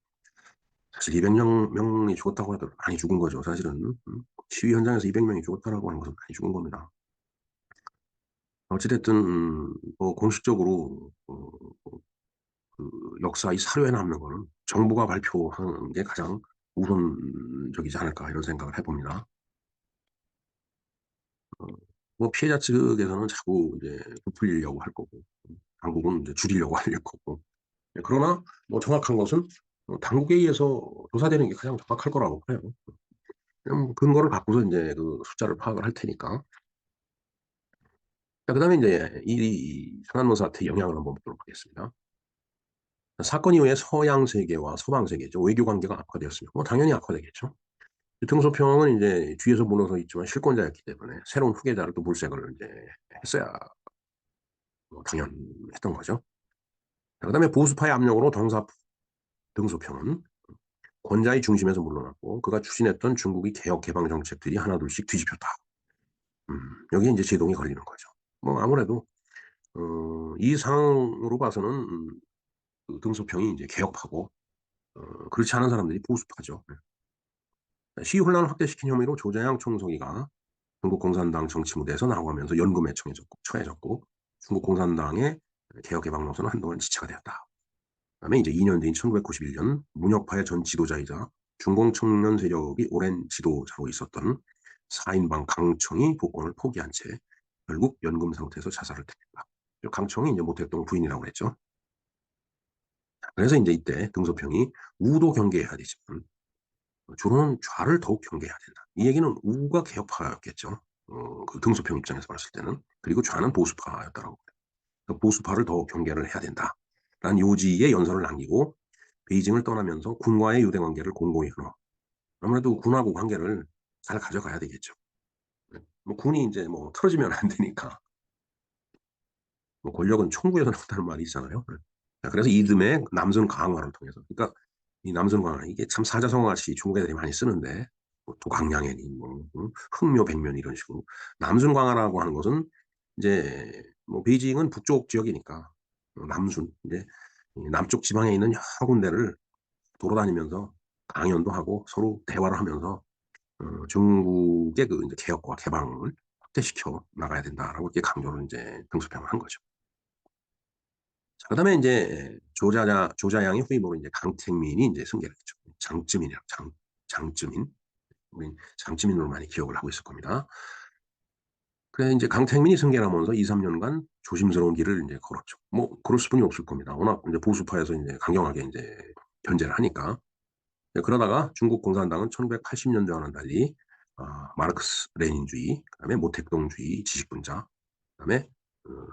사실 200 명이 죽었다고 하더라도 많이 죽은 거죠 사실은. 시위 현장에서 200 명이 죽었다라고 하는 것은 많이 죽은 겁니다. 어찌 됐든 뭐 공식적으로 그 역사의 사료에 남는 거는 정부가 발표하는 게 가장 우선적이지 않을까 이런 생각을 해 봅니다. 어 뭐 피해자 측에서는 자꾸 이제 부풀리려고 할 거고 당국은 이제 줄이려고 할 거고. 예 그러나 뭐 정확한 것은 당국에 의해서 조사되는 게 가장 정확할 거라고 봐요. 근거를 갖고서 인제 그 숫자를 파악을 할 테니까. 자 그다음에 인제 이 천안문 사태의 영향을 한번 보도록 하겠습니다. 사건 이후에 서양 세계와 서방 세계죠. 외교 관계가 악화되었습니다. 뭐 당연히 악화되겠죠. 등소평은 인제 뒤에서 무너져 있지만 실권자였기 때문에 새로운 후계자를 또 물색을 인제 했어야 뭐 당연했던 거죠. 자 그다음에 보수파의 압력으로 등소평은 권좌의 중심에서 물러났고 그가 추진했던 중국의 개혁 개방 정책들이 하나둘씩 뒤집혔다. 여기에 인제 제동이 걸리는 거죠. 뭐 아무래도 이 상황으로 봐서는 그 등소평이 인제 개혁파고 그렇지 않은 사람들이 보수파죠. 네. 시위 혼란을 확대시킨 혐의로 조재양 총서기가 중국 공산당 정치 무대에서 나오면서 연금에 처해졌고 중국 공산당의 개혁 개방 노선은 한동안 지체가 되었다. 그다음에 이제 2년 뒤인 1991년 문혁파의 전 지도자이자 중공 청년 세력이 오랜 지도자로 있었던 4 인방 강청이 복권을 포기한 채 결국 연금 상태에서 자살을 택했다. 강청이 이제 모택동 부인이라고 그랬죠. 그래서 인제 이때 등소평이 우도 경계해야 되지만 주로는 좌를 더욱 경계해야 된다. 이 얘기는 우가 개혁파였겠죠. 그 등소평 입장에서 봤을 때는. 그리고 좌는 보수파였다라고. 보수파를 더 경계를 해야 된다라는 요지의 연설을 남기고 베이징을 떠나면서 군과의 유대 관계를 공고히 끊어. 아무래도 군하고 관계를 잘 가져가야 되겠죠. 뭐 군이 인제 뭐 틀어지면 안 되니까. 뭐 권력은 총구에서 나온다는 말이 있잖아요. 예. 자 그래서 이듬해 남선 강화를 통해서 그러니까 이 남선 강화 이게 참 사자성어같이 중국 애들이 많이 쓰는데 뭐 도강량이니 뭐 흥묘백면 이런 식으로 남순 강화라고 하는 것은 이제 뭐 베이징은 북쪽 지역이니까 남순 이제 이 남쪽 지방에 있는 여러 군데를 돌아다니면서 강연도 하고 서로 대화를 하면서 중국의 그 인제 개혁과 개방을 확대시켜 나가야 된다라고 이렇게 강조를 인제 등소평을 한 거죠. 자 그다음에 인제 조자양의 후임으로 인제 강택민이 인제 승계를 했죠. 장쯔민이라고 장쯔민. 우린 장쯔민으로 많이 기억을 하고 있을 겁니다. 그래 인제 강택민이 승계를 하면서 2-3 년간 조심스러운 길을 인제 걸었죠. 뭐 그럴 수뿐이 없을 겁니다. 워낙 인제 보수파에서 인제 강경하게 인제 견제를 하니까. 예 그러다가 중국 공산당은 1980 년대와는 달리 마르크스 레닌주의 그다음에 모택동주의 지식분자 그다음에 그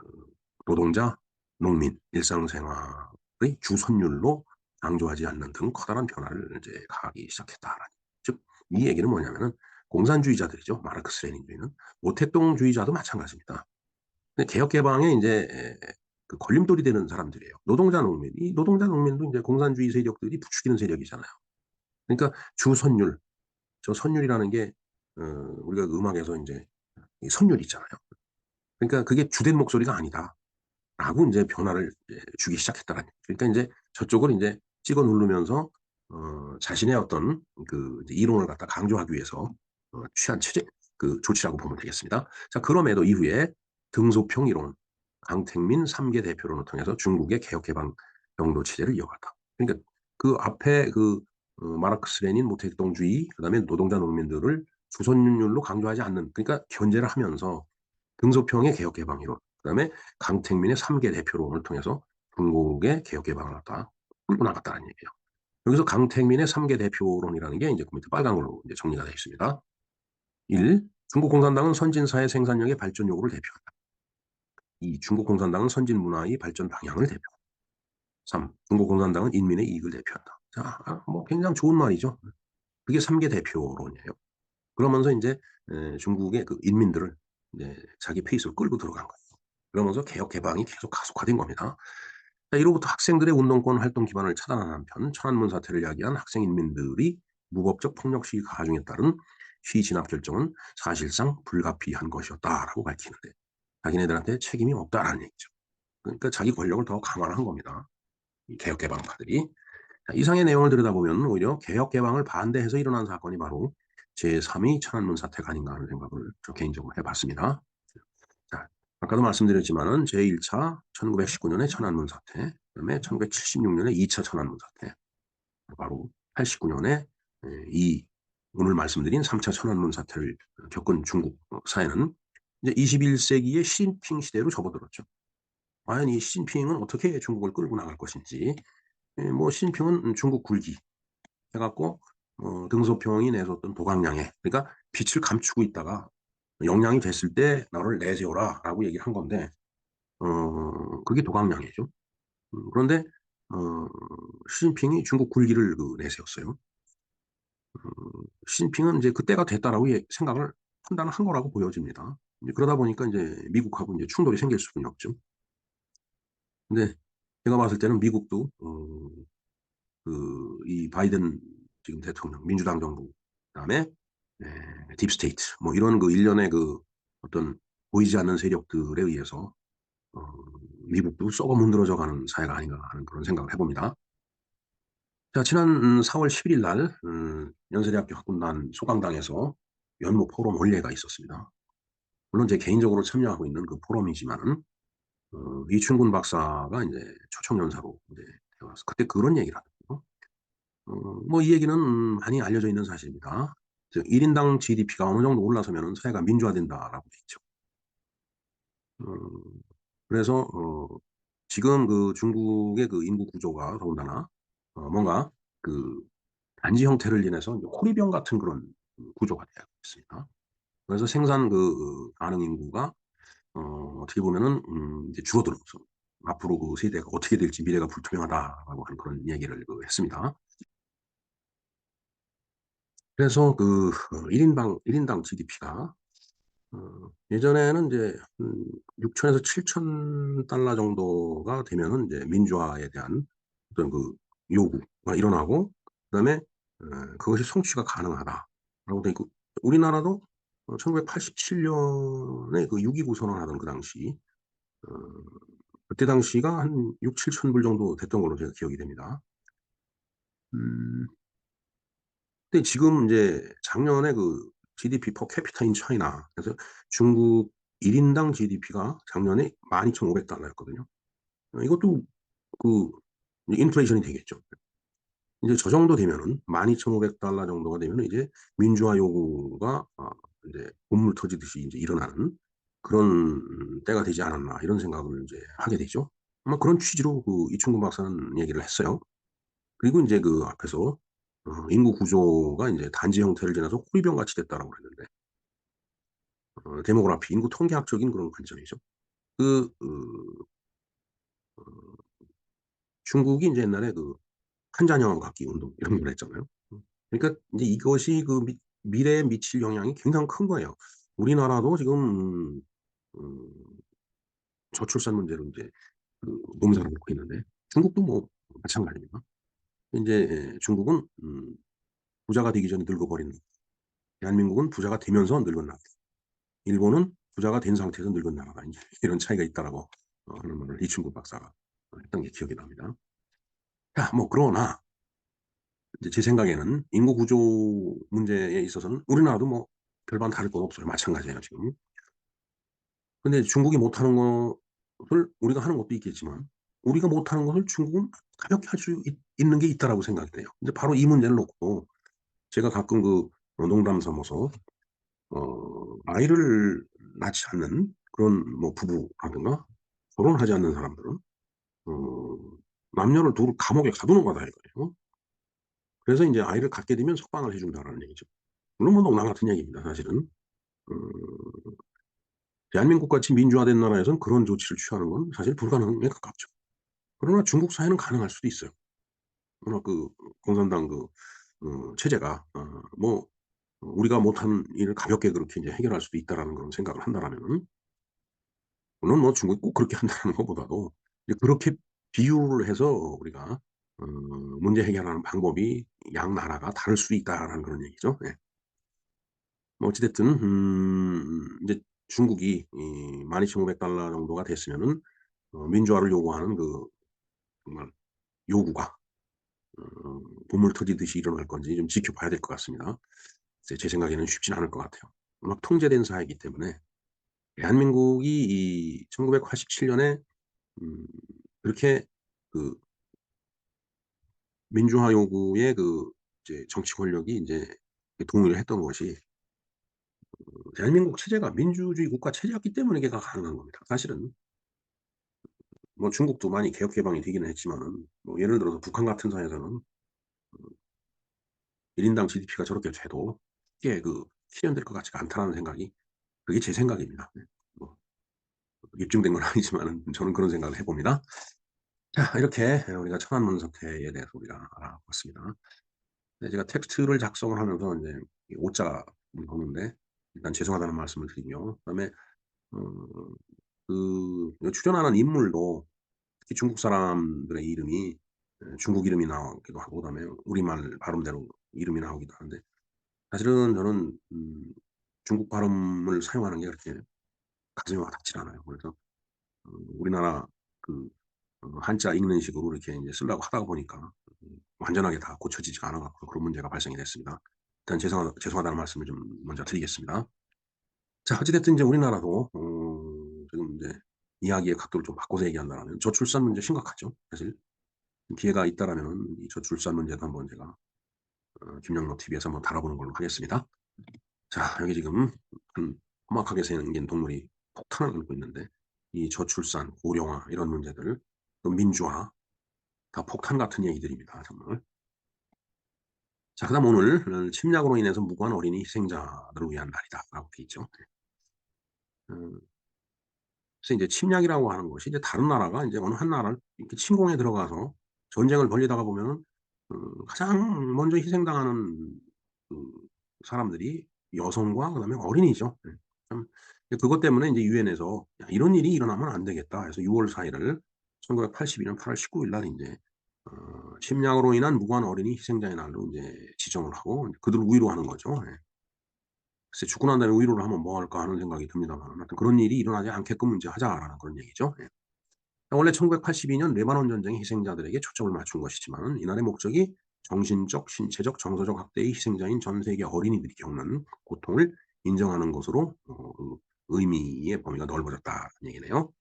노동자, 농민 일상생활의 주선율로 강조하지 않는 등 커다란 변화를 이제 가하기 시작했다라는 즉 이 얘기는 뭐냐면은 공산주의자들이죠. 마르크스 레닌주의는 모택동주의자도 마찬가지입니다. 근데 개혁 개방에 인제 그 걸림돌이 되는 사람들이에요. 노동자, 농민. 이 노동자, 농민도 인제 공산주의 세력들이 부추기는 세력이잖아요. 그러니까 주선율 저 선율이라는 게 우리가 그 음악에서 인제 이 선율 있잖아요. 그러니까 그게 주된 목소리가 아니다라고 인제 변화를 이제 주기 시작했다라는 얘기죠. 그러니까 인제 저쪽을 인제 찍어 누르면서 자신의 어떤 그 이제 이론을 갖다 강조하기 위해서 취한 체제 그 조치라고 보면 되겠습니다. 자 그럼에도 이후에 등소평 이론, 강택민 3개 대표론을 통해서 중국의 개혁 개방 영도 체제를 이어갔다. 그러니까 그 앞에 그 마르크스 레닌 모택동주의 그다음에 노동자 농민들을 주선율로 강조하지 않는 그러니까 견제를 하면서 등소평의 개혁 개방 이론 그다음에 강택민의 3개 대표론을 통해서 중국의 개혁 개방을 갖다 끌고 나갔다는 얘기예요. 여기서 강택민의 3개 대표론이라는 게 인제 그 밑에 빨간 걸로 이제 정리가 되어 있습니다. 1. 중국 공산당은 선진사회 생산력의 발전 요구를 대표한다. 2. 중국 공산당은 선진 문화의 발전 방향을 대표한다. 3. 중국 공산당은 인민의 이익을 대표한다. 자 뭐 굉장히 좋은 말이죠. 그게 3개 대표론이에요. 그러면서 인제 중국의 그 인민들을 이제 자기 페이스로 끌고 들어간 거예요. 그러면서 개혁 개방이 계속 가속화된 겁니다. 자 이로부터 학생들의 운동권 활동 기반을 차단한 한편 천안문 사태를 야기한 학생 인민들이 무법적 폭력 시위 가중에 따른 시위 진압 결정은 사실상 불가피한 것이었다라고 밝히는데 자기네들한테 책임이 없다라는 얘기죠. 그러니까 자기 권력을 더 강화를 한 겁니다. 이 개혁 개방파들이. 자 이상의 내용을 들여다보면 오히려 개혁 개방을 반대해서 일어난 사건이 바로 제3위 천안문 사태가 아닌가 하는 생각을 저 개인적으로 해 봤습니다. 자 아까도 말씀드렸지만은 제1차 1919 년의 천안문 사태 그다음에 1976 년에 2차 천안문 사태 바로 89 년에 이 오늘 말씀드린 3차 천안문 사태를 겪은 중국 사회는 이제 21 세기의 시진핑 시대로 접어들었죠. 과연 이 시진핑은 어떻게 중국을 끌고 나갈 것인지 뭐 시진핑은 중국 굴기 해 갖고 등소평이 내줬던 도강량에 그러니까 빛을 감추고 있다가 "역량이 됐을 때 너를 내세워라."라고 얘기를 한 건데 그게 도강량이죠. 그런데 어 시진핑이 중국 굴기를 그 내세웠어요. 시진핑은 인제 '그때가 됐다.'라고 생각을 판단을 한 거라고 보여집니다. 이제 그러다 보니까 인제 미국하고 인제 충돌이 생길 수밖에 없죠. 근데 제가 봤을 때는 미국도 그 이 바이든 지금 대통령 민주당 정부 그다음에 딥스테이트 뭐 이런 그 일련의 그 어떤 보이지 않는 세력들에 의해서 어 미국도 썩어 문드러져 가는 사회가 아닌가 하는 그런 생각을 해 봅니다. 자 지난 4월 11일 날 연세대학교 학군단 소강당에서 연무 포럼 원례가 있었습니다. 물론 제 개인적으로 참여하고 있는 그 포럼이지만은 이춘근 박사가 인제 초청 연사로 인제 되어와서 그때 그런 얘기를 하더라고요. 뭐 이 얘기는 많이 알려져 있는 사실입니다. 즉 "1 인당 GDP가 어느 정도 올라서면은 사회가 민주화된다."라고 돼 있죠. 음 그래서 지금 그 중국의 그 인구 구조가 더군다나 뭔가 그 단지 형태를 인해서 이제 호리병 같은 그런 구조가 되어 있습니다. 그래서 생산 가능 인구가 어떻게 보면은 이제 줄어들어서 앞으로 그 세대가 어떻게 될지 미래가 불투명하다라고 하는 그런 얘기를 했습니다. 그래서 1 인당 1 인당 GDP가 예전에는 인제 6천에서 7천 달러 정도가 되면은 인제 민주화에 대한 어떤 요구가 일어나고, 그다음에 그것이 성취가 가능하다라고 돼 있고, 우리나라도 1987 년에 6.29 선언하던 그 당시, 어 그때 당시가 한 6-7천 불 정도 됐던 걸로 제가 기억이 됩니다. 음 근데 지금 인제 작년에 GDP per capita in China, 그래서 중국 1 인당 GDP가 작년에 12,500 달러였거든요. 이것도 그 인플레이션이 되겠죠. 이제 저 정도 되면은 12,500 달러 정도가 되면은 이제 민주화 요구가 인제 본물 터지듯이 인제 일어나는 그런 때가 되지 않았나, 이런 생각을 인제 하게 되죠. 아마 그런 취지로 이충근 박사는 얘기를 했어요. 그리고 인제 앞에서 인구 구조가 인제 단지 형태를 지나서 호리병 같이 됐다라고 그랬는데, 데모그래피 인구 통계학적인 그런 관점이죠. 그 중국이 인제 옛날에 한자녀 갖기 운동 이런 걸 했잖아요. 그러니까 인제 이것이 미래에 미칠 영향이 굉장히 큰 거예요. 우리나라도 지금 음 저출산 문제로 인제 농사를 짓고 있는데, 중국도 뭐 마찬가지입니다. 인제 중국은 부자가 되기 전에 늙어버린, 대한민국은 부자가 되면서 늙은 나라, 일본은 부자가 된 상태에서 늙은 나라다, 인제 이런 차이가 있다라고 하는 말을 이충국 박사가 했던 게 기억이 납니다. 자, 뭐 그러나 이제 제 생각에는 인구 구조 문제에 있어서는 우리나라도 뭐 별반 다를 건 없어요. 마찬가지예요 지금. 근데 중국이 못하는 것을 우리가 하는 것도 있겠지만, 우리가 못하는 것을 중국은 가볍게 할 수 있는 게 있다라고 생각이 돼요. 근데 바로 이 문제를 놓고 제가 가끔 농담 삼아서 아이를 낳지 않는 그런 뭐 부부라든가 결혼하지 않는 사람들은 어 남녀를 두고 감옥에 가두는 거다 이거예요. 그래서 인제 아이를 갖게 되면 석방을 해 준다라는 얘기죠. 물론 뭐 농담 같은 얘기입니다 사실은. 어 대한민국 같이 민주화된 나라에서는 그런 조치를 취하는 건 사실 불가능에 가깝죠. 그러나 중국 사회는 가능할 수도 있어요. 워낙 공산당 체제가 뭐 우리가 못한 일을 가볍게 그렇게 인제 해결할 수도 있다라는 그런 생각을 한다라면은, 물론 뭐 중국이 꼭 그렇게 한다는 것보다도 이제 그렇게 비유를 해서 우리가 문제 해결하는 방법이 양 나라가 다를 수 있다라는 그런 얘기죠. 예. 뭐 어찌 됐든 인제 중국이 이 12,500 달러 정도가 됐으면은 민주화를 요구하는 정말 요구가 보물 터지듯이 일어날 건지 좀 지켜봐야 될 것 같습니다. 글쎄 제 생각에는 쉽지는 않을 것 같아요. 워낙 통제된 사회이기 때문에. 대한민국이 이 1987 년에 음 그렇게 그 민주화 요구에 이제 정치 권력이 인제 동의를 했던 것이, 대한민국 체제가 민주주의 국가 체제였기 때문에 이게 다 가능한 겁니다. 사실은 뭐 중국도 많이 개혁 개방이 되기는 했지만은, 뭐 예를 들어서 북한 같은 사회에서는 1 인당 GDP가 저렇게 돼도 쉽게 실현될 것 같지가 않다라는 생각이, 그게 제 생각입니다. 네. 뭐 입증된 건 아니지만은 저는 그런 생각을 해 봅니다. 자, 이렇게 우리가 천안문 사태에 대해서 우리가 알아봤습니다. 네, 제가 텍스트를 작성을 하면서 인제 이 오자를 보는데, 일단 죄송하다는 말씀을 드리고요. 그다음에 어 출연하는 인물도 특히 중국 사람들의 이름이 중국 이름이 나오기도 하고, 그다음에 우리말 발음대로 이름이 나오기도 하는데, 사실은 저는 중국 발음을 사용하는 게 그렇게 가슴에 와 닿질 않아요. 그래서 우리나라 그 한자 읽는 식으로 이렇게 인제 쓰려고 하다 보니까 완전하게 다 고쳐지지가 않아 갖고 그런 문제가 발생이 됐습니다. 일단 죄송하다는 말씀을 좀 먼저 드리겠습니다. 자, 어찌 됐든 인제 우리나라도 지금 인제 이야기의 각도를 좀 바꿔서 얘기한다라면 저출산 문제 심각하죠 사실. 기회가 있다라면은 이 저출산 문제도 한번 제가 김영로 TV에서 한번 다뤄보는 걸로 하겠습니다. 자, 여기 지금 한 험악하게 생긴 동물이 폭탄을 싣고 있는데, 이 저출산, 고령화 이런 문제들, 또 민주화, 다 폭탄 같은 얘기들입니다 정말. 자, 그다음 오늘 "침략으로 인해서 무고한 어린이 희생자들을 위한 날이다."라고 돼 있죠. 음 그래서 인제 침략이라고 하는 것이 이제 다른 나라가 인제 어느 한 나라를 이렇게 침공에 들어가서 전쟁을 벌이다가 보면은 가장 먼저 희생당하는 그 사람들이 여성과 그다음에 어린이죠. 예. 참 이제 그것 때문에 인제 유엔에서 '야 이런 일이 일어나면 안 되겠다.' 해서 6월 4 일을 1982년 8월 19일 날 인제 침략으로 인한 무고한 어린이 희생자의 날로 인제 지정을 하고 그들을 위로하는 거죠. 예. 글쎄 '죽고 난 다음에 위로를 하면 뭐 할까.' 하는 생각이 듭니다만 하여튼 '그런 일이 일어나지 않게끔 인제 하자.'라는 그런 얘기죠. 예. 원래 1982년 레바논 전쟁의 희생자들에게 초점을 맞춘 것이지만 이날의 목적이 정신적, 신체적, 정서적 학대의 희생자인 전 세계 어린이들이 겪는 고통을 인정하는 것으로 의미의 범위가 넓어졌다는 얘기네요.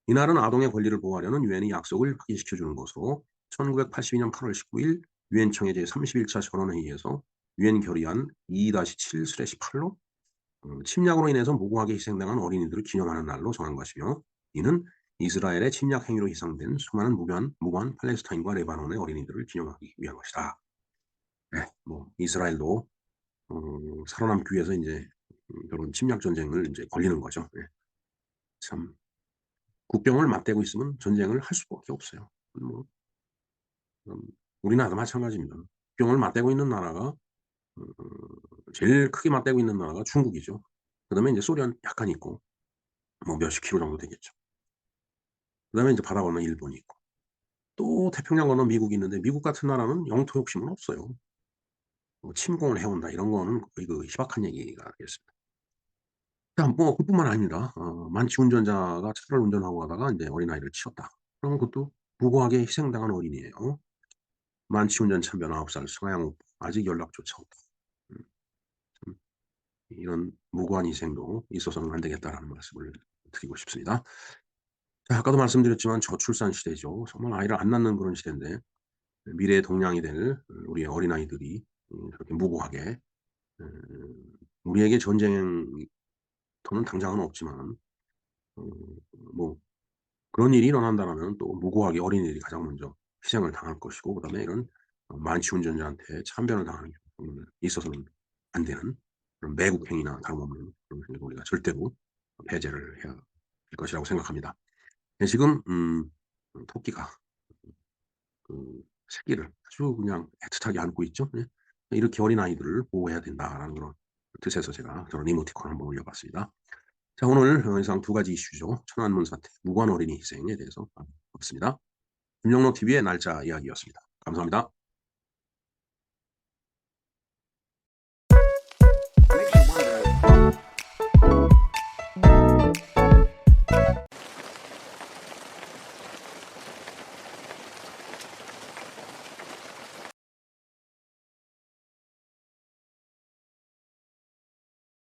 이날은 아동의 권리를 보호하려는 유엔의 약속을 확인시켜 주는 것으로 1982년 8월 19일 유엔 총회 제31차 전원회의에서 유엔 결의안 2-7/8로 침략으로 인해서 무고하게 희생당한 어린이들을 기념하는 날로 정한 것이며 이는 이스라엘의 침략 행위로 희생된 수많은 무고한 팔레스타인과 레바논의 어린이들을 기념하기 위한 것이다. 네. 뭐 이스라엘도 살아남기 위해서 인제 그런 침략 전쟁을 인제 벌이는 거죠. 예. 참 국경을 맞대고 있으면 전쟁을 할 수밖에 없어요. 뭐 음 우리나라도 마찬가지입니다. 국경을 맞대고 있는 나라가 제일 크게 맞대고 있는 나라가 중국이죠. 그다음에 인제 소련 약간 있고 뭐 몇십 킬로 정도 되겠죠. 그다음에 인제 바다 건너에 일본이 있고 또 태평양 건너 미국이 있는데 미국 같은 나라는 영토 욕심은 없어요. 뭐 침공을 해 온다 이런 거는 거의 그 희박한 얘기가 되겠습니다. 자 뭐 그뿐만 아니라 만취 운전자가 차를 운전하고 가다가 인제 어린아이를 치었다. 그러면 그것도 무고하게 희생당한 어린이에요. 만취 운전 참변 9살 서양 오빠 아직 연락조차 없다. 음 참 이런 무고한 희생도 있어서는 안 되겠다라는 말씀을 드리고 싶습니다. 자 아까도 말씀드렸지만 저출산 시대죠. 정말 아이를 안 낳는 그런 시대인데 미래의 동량이 될 우리의 어린아이들이 그렇게 무고하게 우리에게 전쟁터는 당장은 없지만 어 뭐 그런 일이 일어난다라면 또 무고하게 어린이들이 가장 먼저 희생을 당할 것이고 그다음에 이런 만취 운전자한테 참변을 당하는 경우는 있어서는 안 되는 그런 매국행위나 다름없는 그런 행위를 우리가 절대로 배제를 해야 될 것이라고 생각합니다. 예 지금 토끼가 그 새끼를 아주 그냥 애틋하게 안고 있죠. 예. 이렇게 어린아이들을 보호해야 된다라는 그런 뜻에서 제가 저런 이모티콘을 한번 올려 봤습니다. 자 오늘 이상 두 가지 이슈죠. 천안문 사태, 무고한 어린이 희생에 대해서 봤습니다. 김영로 TV의 날짜 이야기였습니다. 감사합니다.